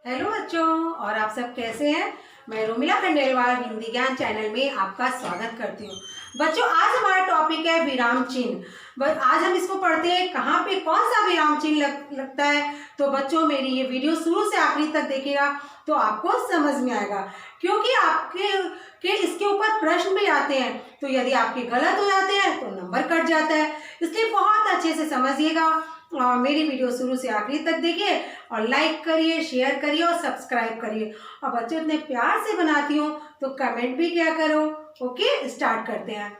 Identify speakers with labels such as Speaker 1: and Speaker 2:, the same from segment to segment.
Speaker 1: Hello बच्चों, और आप सब कैसे हैं। मैं रोमिला खंडेलवाल हिंदी ज्ञान चैनल में आपका स्वागत करती हूँ। बच्चों, आज हमारा टॉपिक है विराम चिन्ह। आज हम इसको पढ़ते हैं कहाँ पे कौन सा विराम चिन्ह लगता है। तो बच्चों, मेरी ये वीडियो शुरू से आखिरी तक देखिएगा तो आपको समझ में आएगा, क्योंकि आपके इसके ऊपर प्रश्न भी आते हैं। तो यदि आपके गलत हो जाते हैं तो नंबर कट जाता है, इसलिए बहुत अच्छे से समझिएगा। मेरी वीडियो शुरू से आखिरी तक देखिए और लाइक करिए, शेयर करिए और सब्सक्राइब करिए। और बच्चों, इतने प्यार से बनाती हूँ तो कमेंट भी क्या करो। ओके, स्टार्ट करते हैं।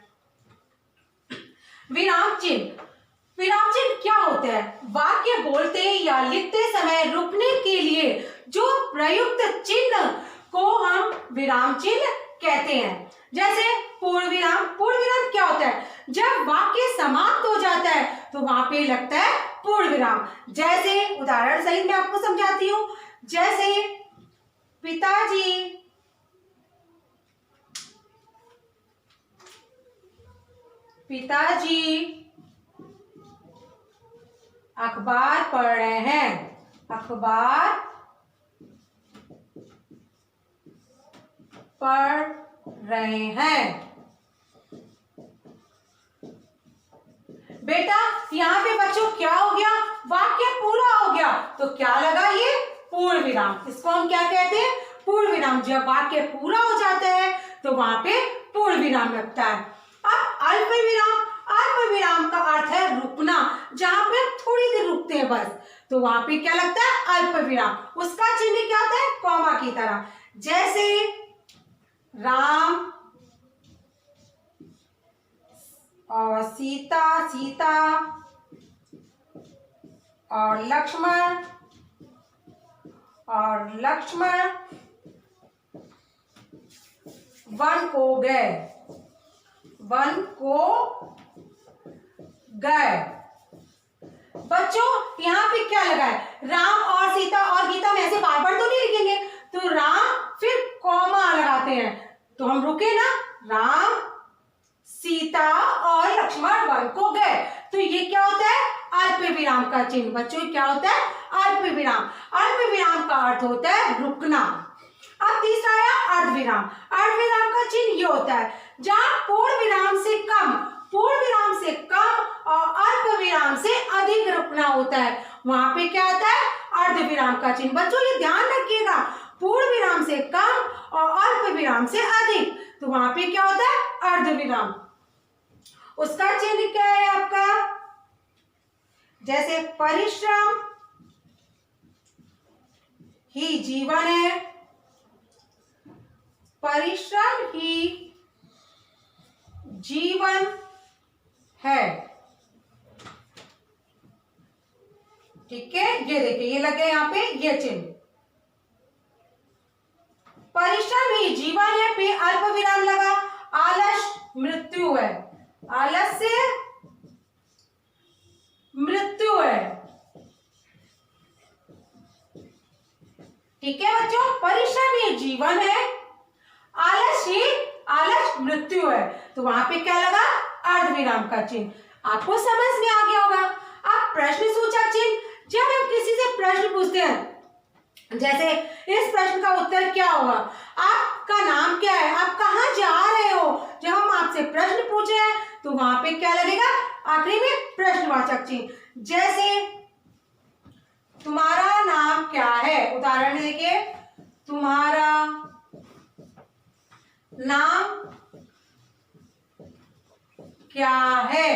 Speaker 1: विराम चिन्ह। विराम चिन्ह क्या होता है? वाक्य बोलते या लिखते समय रुकने के लिए जो प्रयुक्त चिन्ह को हम विराम चिन्ह कहते हैं। जैसे पूर्ण विराम। पूर्ण विराम क्या होता है? जब वाक्य समाप्त हो जाता है तो वहां पे लगता है पूर्ण विराम। जैसे उदाहरण सहित मैं आपको समझाती हूं। जैसे पिताजी अखबार पढ़ रहे हैं। अखबार पढ़ रहे हैं। बेटा, यहाँ पे बच्चों क्या हो गया? वाक्य पूरा हो गया तो क्या लगा? ये पूर्ण विराम। इसको हम क्या कहते हैं? पूर्ण विराम। जब वाक्य पूरा हो जाता है तो वहां पे पूर्ण विराम लगता है। अब अल्प विराम। अल्प विराम का अर्थ है रुकना, जहां पे थोड़ी देर रुकते हैं बस, तो वहां पे क्या लगता है? अल्प विराम। उसका चिन्ह क्या होता है? कॉमा की तरह। जैसे राम और सीता और लक्ष्मण वन को गए। बच्चों, यहाँ पे क्या लगा है? राम और सीता और गीता में ऐसे बार बार तो नहीं लिखेंगे, तो राम फिर कॉमा लगाते हैं तो हम रुके ना। राम, सीता और लक्ष्मण वन को गए। तो ये क्या होता है? अल्प विराम का चिन्ह। बच्चों, क्या होता है? अल्प विराम। अल्प विराम का अर्थ होता है रुकना। अब तीसरा आया अर्धविराम। अर्धविराम का चिन्ह ये होता है जहां पूर्ण विराम से कम और अल्प विराम से अधिक रुकना होता है, वहां पे क्या आता है? अर्धविराम का चिन्ह। बच्चों, ये ध्यान रखिएगा, पूर्ण विराम से कम और अल्प विराम से अधिक, तो वहां पे क्या होता है? अर्धविराम। उसका चिन्ह क्या है आपका? जैसे परिश्रम ही जीवन है। परिश्रम ही जीवन है। ठीक है, ये देखिए, ये लगे यहाँ पे ये चिन्ह। परिश्रम ही जीवन है पे अल्प विराम लगा। आलस मृत्यु है। आलस्य मृत्यु है। ठीक है बच्चों, परिश्रम ही जीवन है, आलस मृत्यु है, तो वहां पे क्या लगा? अर्धविराम का चिन्ह। आपको समझ में आ गया होगा। अब प्रश्न सूचक चिन्ह। जब हम किसी से प्रश्न पूछते हैं, जैसे इस प्रश्न का उत्तर क्या होगा? आपका नाम क्या है? आप कहाँ जा रहे हो? जब हम आपसे प्रश्न पूछे हैं तो वहां पे क्या लगेगा? आखिरी में प्रश्नवाचक चिन्ह। जैसे तुम्हारा नाम क्या है? उदाहरण देखिए, तुम्हारा नाम क्या है?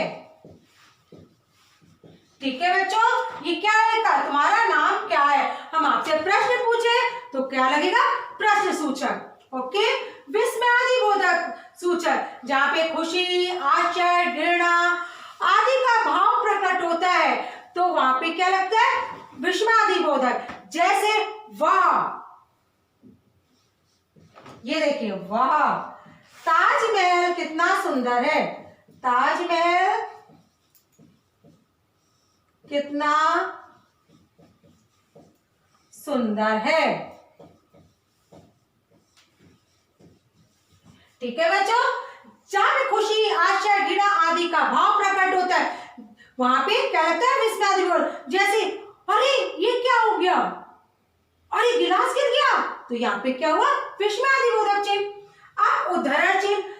Speaker 1: ठीक है बच्चों, ये क्या है? तुम्हारा नाम क्या है? हम आपसे प्रश्न पूछे तो क्या लगेगा? प्रश्न सूचक। ओके। विस्मयादिबोधक सूचक, जहां पे खुशी, आश्चर्य, घृणा आदि का भाव प्रकट होता है तो वहां पे क्या लगता है? विस्मयादिबोधक। जैसे वाह, ये देखिए, वाह, ताजमहल कितना सुंदर है। ताजमहल कितना सुंदर है। ठीक है बच्चों, जहां खुशी, आश्चर्य, घृणा आदि का भाव प्रकट होता है वहां पे क्या लगता है? विस्मयादिबोधक। जैसे अरे ये क्या हो गया, अरे गिलास तो यहाँ पे क्या हुआ, विस्मयादिबोधक चिन्ह। अब उद्धरण चिन्ह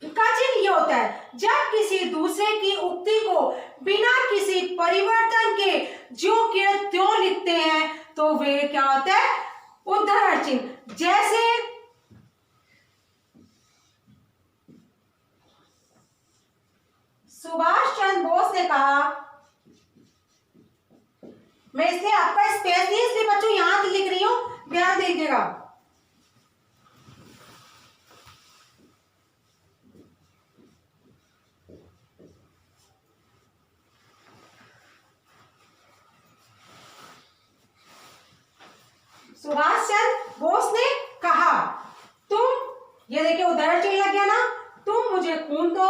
Speaker 1: का चिन्ह ये होता है जब किसी दूसरे की उक्ति को बिना किसी परिवर्तन के जो के त्यों लिखते हैं तो वे क्या होता है, उद्धरण चिन्ह। जैसे सुभाष चंद्र बोस ने कहा, मैं इसलिए आपका स्पेस नहीं इसलिए बच्चों यहां लिख रही हूं, ध्यान दीजिएगा। सुभाष चंद्र बोस ने कहा, तुम, ये देखिए उद्धरण चिन्ह लग गया ना, तुम मुझे खून दो,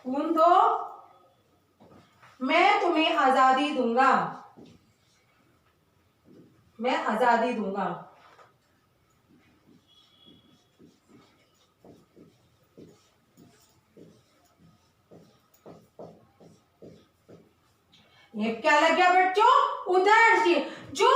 Speaker 1: खून दो, मैं तुम्हें आजादी दूंगा, मैं आजादी दूंगा। ये क्या लग गया बच्चों, उद्धरण चिन्ह। जो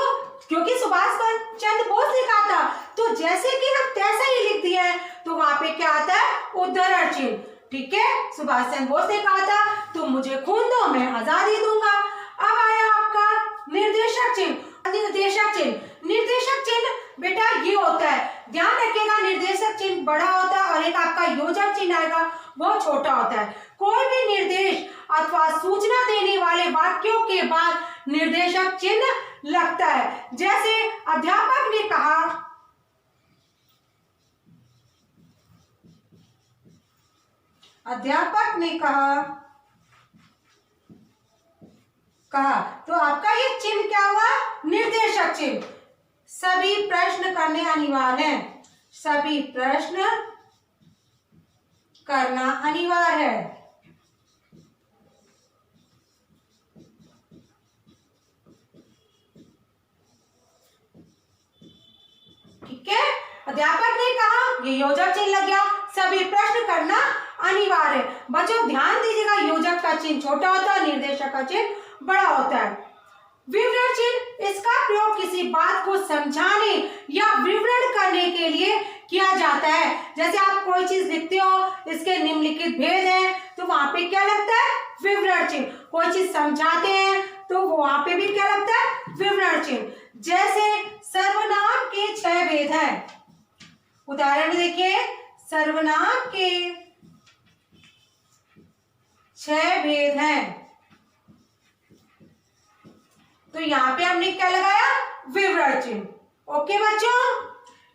Speaker 1: क्योंकि सुभाष चंद्र बोस ने कहा था तो जैसे कि हम तैसा ही लिख दिया है तो वहां पे क्या आता है, उद्धरण चिन्ह। ठीक है, सुभाष चंद्र बोस ने कहा था तुम मुझे खून दो मैं आजादी दूंगा। अब आया आपका निर्देशक चिन्ह। निर्देशक चिन्ह, निर्देशक चिन्ह बेटा ये होता है, ध्यान रखिएगा, निर्देशक चिन्ह बड़ा होता है और एक आपका योजक चिन्ह आएगा वो छोटा होता है। कोई भी निर्देश अथवा सूचना देने वाले वाक्यों के बाद निर्देशक चिन्ह लगता है। जैसे अध्यापक ने कहा, अध्यापक ने कहा तो आपका ये चिन्ह क्या हुआ, निर्देशक चिन्ह। सभी प्रश्न करने अनिवार्य हैं, सभी प्रश्न करना अनिवार्य है। ठीक है, अध्यापक ने कहा, ये योजक चिन्ह लग गया, सभी प्रश्न करना अनिवार्य है। बच्चों ध्यान दीजिएगा, योजक का चिन्ह छोटा होता है, निर्देशक का चिन्ह बड़ा होता है। विवरण चिन्ह, इसका प्रयोग किसी बात को समझाने या विवरण करने के लिए किया जाता है। जैसे आप कोई चीज लिखते हो, इसके निम्नलिखित भेद हैं, तो वहां पे क्या लगता है, विवरण चिन्ह। कोई चीज समझाते हैं तो वहां पे भी क्या लगता है, विवरण चिन्ह। जैसे सर्वनाम के 6 भेद हैं, उदाहरण देखिए, सर्वनाम के 6 भेद हैं, तो यहाँ पे हमने क्या लगाया, विवरण चिन्ह। ओके बच्चों,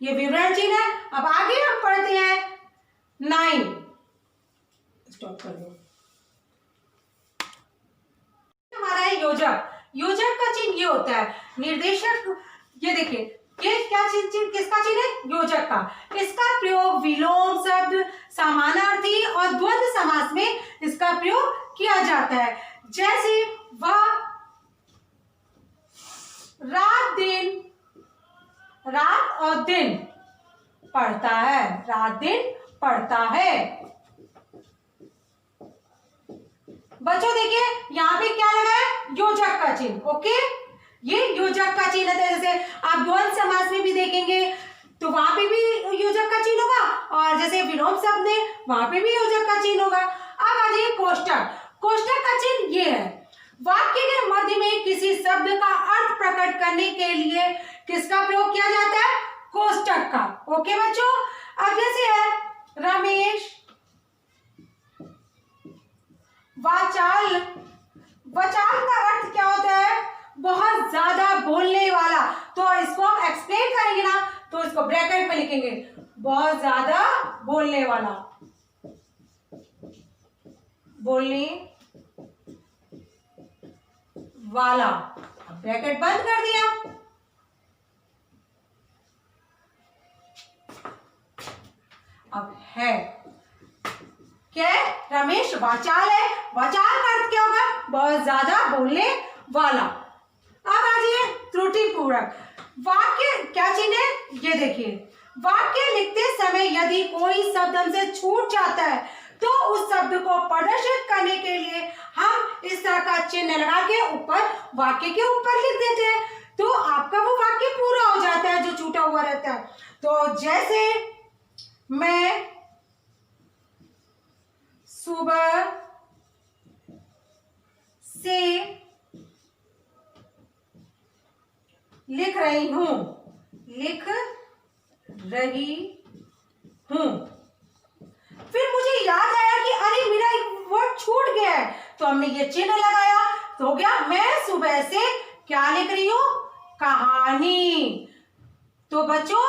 Speaker 1: ये विवरण चिन्ह है। अब आगे हम पढ़ते हैं 9, स्टॉप कर दो। हमारा है योजक। योजक का चिन्ह ये होता है, निर्देशक, ये देखिए ये क्या चिन्ह, किसका चिन्ह है, योजक का। इसका प्रयोग विलोम शब्द, समानार्थी और द्वंद्व समास में इसका प्रयोग किया जाता है। जैसे वह रात और दिन पढ़ता है, रात दिन पढ़ता है। बच्चों देखिए यहाँ पे क्या लगा है, योजक का चिन्ह। ओके, ये योजक का चिन्ह है। जैसे आप द्वंद्व समास में भी देखेंगे तो वहां पे भी योजक का चिन्ह होगा, और जैसे विलोम शब्द में वहां पे भी योजक का चिन्ह होगा। अब आ जाइए कोष्टक। कोष्टक का चिन्ह ये है, वाक्य के मध्य में किसी शब्द का अर्थ प्रकट करने के लिए किसका प्रयोग किया जाता है, कोष्टक का। ओके बच्चों, अब जैसे है रमेश वाचाल, वाचाल का अर्थ क्या होता है, बहुत ज्यादा बोलने वाला। तो इसको हम एक्सप्लेन करेंगे ना, तो इसको ब्रैकेट में लिखेंगे, बहुत ज्यादा बोलने वाला, बोलने वाला। ब्रैकेट बंद कर दिया। अब है क्या, रमेश वाचाल है, वाचाल का अर्थ क्या होगा, बहुत ज्यादा बोलने वाला। अब आ जाइए त्रुटि पूर्वक। वाक्य क्या चिन्ह है, ये देखिए, वाक्य लिखते समय यदि कोई शब्द हमसे छूट जाता है तो उस शब्द को प्रदर्शित करने के लिए तरह का चिन्ह लगा के ऊपर वाक्य के ऊपर लिख देते हैं, तो आपका वो वाक्य पूरा हो जाता है जो छूटा हुआ रहता है। तो जैसे मैं सुबह से लिख रही हूं, फिर मुझे याद आया कि अरे मेरा एक वर्ड छूट गया है, तो हमने ये चिन्ह लगाया, तो हो गया मैं सुबह से क्या लिख रही हूं, कहानी। तो बच्चों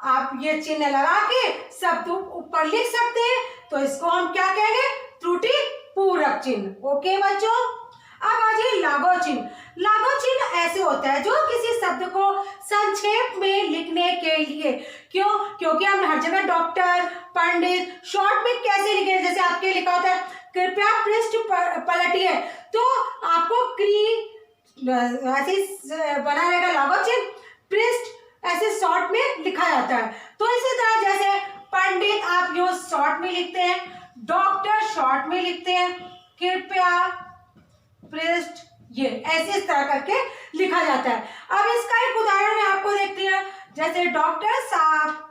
Speaker 1: आप ये चिन्ह लगा के शब्द ऊपर लिख सकते हैं, तो इसको हम क्या कहेंगे, त्रुटि पूरक चिन्ह। ओके बच्चों, अब आ जाइए लागू चिन्ह। लागू चिन्ह ऐसे होता है जो किसी शब्द को संक्षेप में लिखने के लिए, क्योंकि हम हर जगह डॉक्टर, पंडित शॉर्ट में कैसे लिखे, जैसे आपके लिखा होता है कृपया पृष्ठ पलटिए, तो आपको ऐसे बना रहेगा लागू चिन्ह, पृष्ठ ऐसे शॉर्ट में लिखा जाता है। तो इसी तरह जैसे पंडित आप यो शॉर्ट में लिखते हैं, डॉक्टर शॉर्ट में लिखते हैं, कृपया पृष्ठ ये ऐसे इस तरह करके लिखा जाता है। अब इसका एक उदाहरण मैं आपको देखती हूँ, जैसे डॉक्टर साहब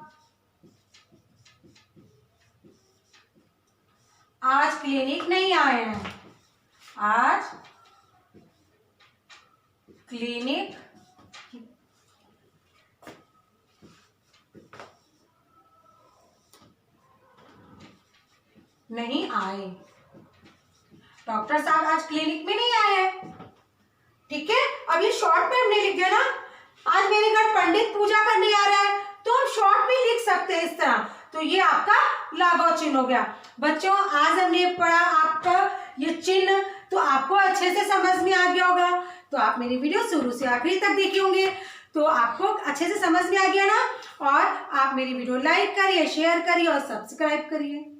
Speaker 1: आज क्लिनिक नहीं आए हैं, आज क्लिनिक नहीं आए, डॉक्टर साहब आज क्लिनिक में नहीं आए हैं। ठीक है, अब ये शॉर्ट में हमने लिख दिया ना, आज मेरे घर पंडित पूजा करने आ रहा है, तो हम शॉर्ट में लिख सकते हैं इस तरह, तो ये आपका लागू चिन्ह हो गया। बच्चों आज हमने पढ़ा आपका ये चिन्ह, तो आपको अच्छे से समझ में आ गया होगा, तो आप मेरी वीडियो शुरू से आखिरी तक देखे होंगे, तो आपको अच्छे से समझ में आ गया ना। और आप मेरी वीडियो लाइक करिए, शेयर करिए और सब्सक्राइब करिए।